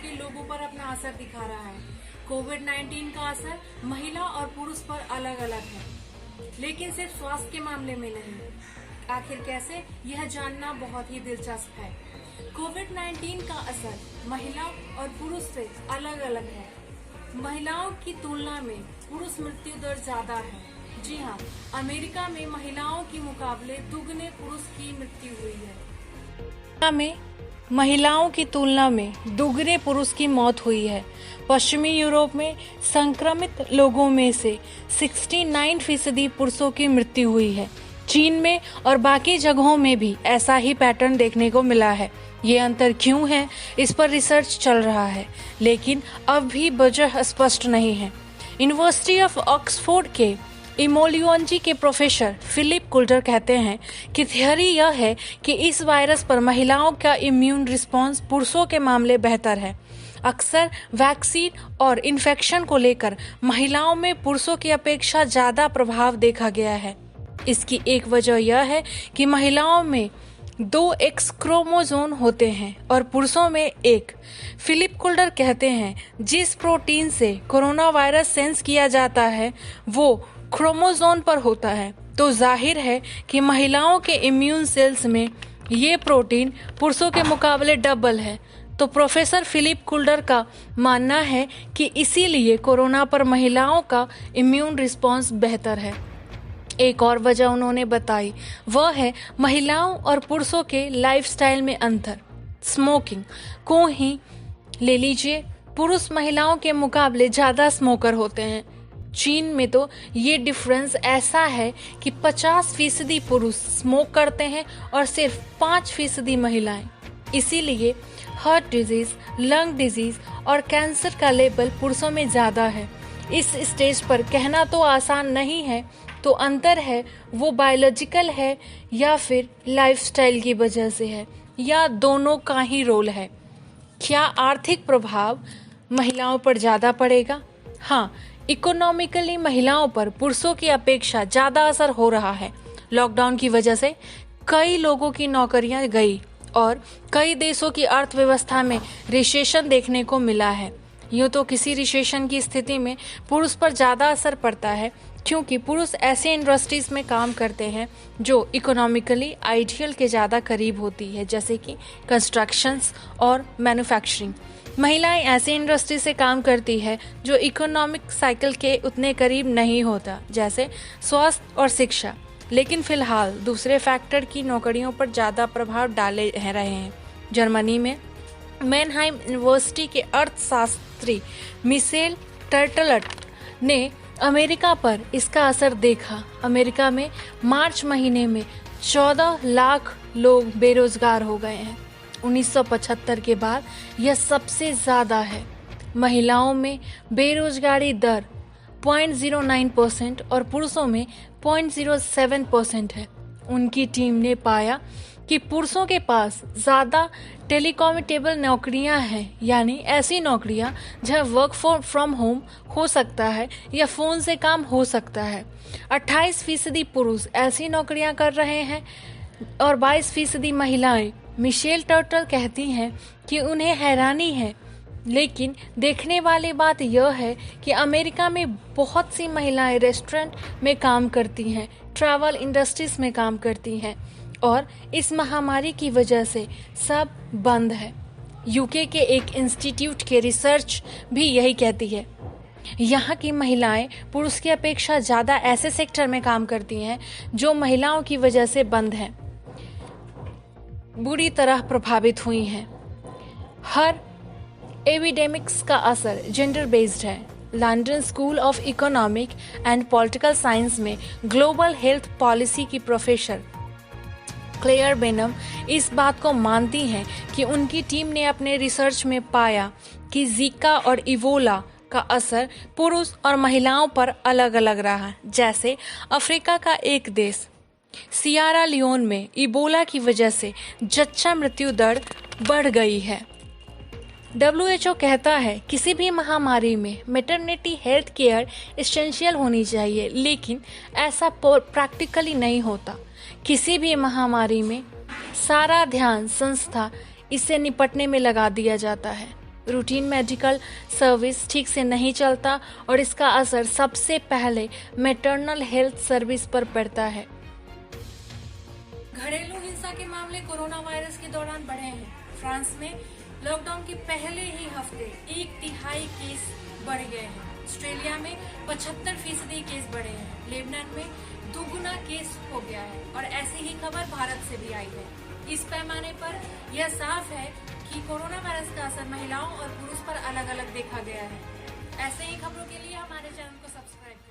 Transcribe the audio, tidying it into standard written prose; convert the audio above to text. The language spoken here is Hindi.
के लोगों पर अपना असर दिखा रहा है। कोविड-19 का असर महिला और पुरुष पर अलग अलग है, लेकिन सिर्फ स्वास्थ्य के मामले में नहीं। आखिर कैसे, यह जानना बहुत ही दिलचस्प है। कोविड-19 का असर महिला और पुरुष से अलग अलग है। महिलाओं की तुलना में पुरुष मृत्यु दर ज्यादा है। जी हाँ, अमेरिका में महिलाओं के मुकाबले दुगने पुरुष की मृत्यु हुई है। में महिलाओं की तुलना में दुगने पुरुष की मौत हुई है। पश्चिमी यूरोप में संक्रमित लोगों में से 69% पुरुषों की मृत्यु हुई है। चीन में और बाकी जगहों में भी ऐसा ही पैटर्न देखने को मिला है। ये अंतर क्यों है, इस पर रिसर्च चल रहा है, लेकिन अब भी वजह स्पष्ट नहीं है। यूनिवर्सिटी ऑफ ऑक्सफोर्ड के इमोलियोलॉजी के प्रोफेसर फिलिप कुल्टर कहते हैं कि थियरी यह है कि इस वायरस पर महिलाओं का इम्यून रिस्पांस पुरुषों के मामले बेहतर है। अक्सर वैक्सीन और इन्फेक्शन को लेकर महिलाओं में पुरुषों की अपेक्षा ज्यादा प्रभाव देखा गया है। इसकी एक वजह यह है कि महिलाओं में 2 एक्स क्रोमोसोम होते हैं और पुरुषों में 1। फिलिप कुल्टर कहते हैं, जिस प्रोटीन से कोरोना वायरस सेंस किया जाता है वो क्रोमोसोम पर होता है, तो जाहिर है कि महिलाओं के इम्यून सेल्स में ये प्रोटीन पुरुषों के मुकाबले डबल है। तो प्रोफेसर फिलिप कुल्टर का मानना है कि इसीलिए कोरोना पर महिलाओं का इम्यून रिस्पांस बेहतर है। एक और वजह उन्होंने बताई, वह है महिलाओं और पुरुषों के लाइफस्टाइल में अंतर। स्मोकिंग को ही ले लीजिए, पुरुष महिलाओं के मुकाबले ज्यादा स्मोकर होते हैं। चीन में तो ये डिफरेंस ऐसा है कि 50% पुरुष स्मोक करते हैं और सिर्फ 5% महिलाएं। इसीलिए हार्ट डिजीज, लंग डिजीज और कैंसर का लेवल पुरुषों में ज्यादा है। इस स्टेज पर कहना तो आसान नहीं है, तो अंतर है वो बायोलॉजिकल है या फिर लाइफस्टाइल की वजह से है, या दोनों का ही रोल है। क्या आर्थिक प्रभाव महिलाओं पर ज्यादा पड़ेगा? हाँ, इकोनॉमिकली महिलाओं पर पुरुषों की अपेक्षा ज्यादा असर हो रहा है। लॉकडाउन की वजह से कई लोगों की नौकरियां गई और कई देशों की अर्थव्यवस्था में रिसेशन देखने को मिला है। यूँ तो किसी रिसेशन की स्थिति में पुरुष पर ज्यादा असर पड़ता है, क्योंकि पुरुष ऐसे इंडस्ट्रीज में काम करते हैं जो इकोनॉमिकली आइडियल के ज़्यादा करीब होती है, जैसे कि कंस्ट्रक्शंस और मैन्युफैक्चरिंग। महिलाएं ऐसे इंडस्ट्री से काम करती है जो इकोनॉमिक साइकिल के उतने करीब नहीं होता, जैसे स्वास्थ्य और शिक्षा। लेकिन फिलहाल दूसरे फैक्टर की नौकरियों पर ज़्यादा प्रभाव डाले रहे हैं। जर्मनी में मेनहाइम यूनिवर्सिटी के अर्थशास्त्री मिशेल टर्टलट ने अमेरिका पर इसका असर देखा। अमेरिका में मार्च महीने में 14 लाख लोग बेरोजगार हो गए हैं। 1975 के बाद यह सबसे ज़्यादा है। महिलाओं में बेरोजगारी दर 0.09% और पुरुषों में 0.07% है। उनकी टीम ने पाया कि पुरुषों के पास ज़्यादा टेलीकॉम्यूटेबल नौकरियां हैं, यानी ऐसी नौकरियां जहां वर्क फ्रॉम होम हो सकता है या फ़ोन से काम हो सकता है। 28% पुरुष ऐसी नौकरियां कर रहे हैं और 22% महिलाएं। मिशेल टर्टल कहती हैं कि उन्हें हैरानी है, लेकिन देखने वाली बात यह है कि अमेरिका में बहुत सी महिलाएं रेस्टोरेंट में काम करती हैं, ट्रैवल इंडस्ट्रीज में काम करती हैं, और इस महामारी की वजह से सब बंद है। यूके के एक इंस्टीट्यूट के रिसर्च भी यही कहती है। यहाँ की महिलाएं पुरुष की अपेक्षा ज़्यादा ऐसे सेक्टर में काम करती हैं जो महिलाओं की वजह से बंद हैं, बुरी तरह प्रभावित हुई हैं। हर एपिडेमिक्स का असर जेंडर बेस्ड है। London school of economic and political science में ग्लोबल हेल्थ पॉलिसी की प्रोफेसर क्लेयर बेनम इस बात को मानती हैं कि उनकी टीम ने अपने रिसर्च में पाया कि जीका और इबोला का असर पुरुष और महिलाओं पर अलग अलग रहा। जैसे अफ्रीका का एक देश सियारा लियोन में इबोला की वजह से जच्चा मृत्यु दर बढ़ गई है। WHO कहता है किसी भी महामारी में मैटरनिटी हेल्थ केयर एसेंशियल होनी चाहिए, लेकिन ऐसा प्रैक्टिकली नहीं होता। किसी भी महामारी में सारा ध्यान संस्था इससे निपटने में लगा दिया जाता है। रूटीन मेडिकल सर्विस ठीक से नहीं चलता और इसका असर सबसे पहले मैटरनल हेल्थ सर्विस पर पड़ता है। घरेलू हिंसा के मामले कोरोना वायरस के दौरान बढ़े हैं। फ्रांस में लॉकडाउन के पहले ही हफ्ते 1/3 केस बढ़ गए हैं। ऑस्ट्रेलिया में 75% केस बढ़े हैं। लेबनान में 2 केस हो गया है और ऐसी ही खबर भारत से भी आई है। इस पैमाने पर यह साफ है कि कोरोना वायरस का असर महिलाओं और पुरुष पर अलग अलग देखा गया है। ऐसे ही खबरों के लिए हमारे चैनल को सब्सक्राइब करें।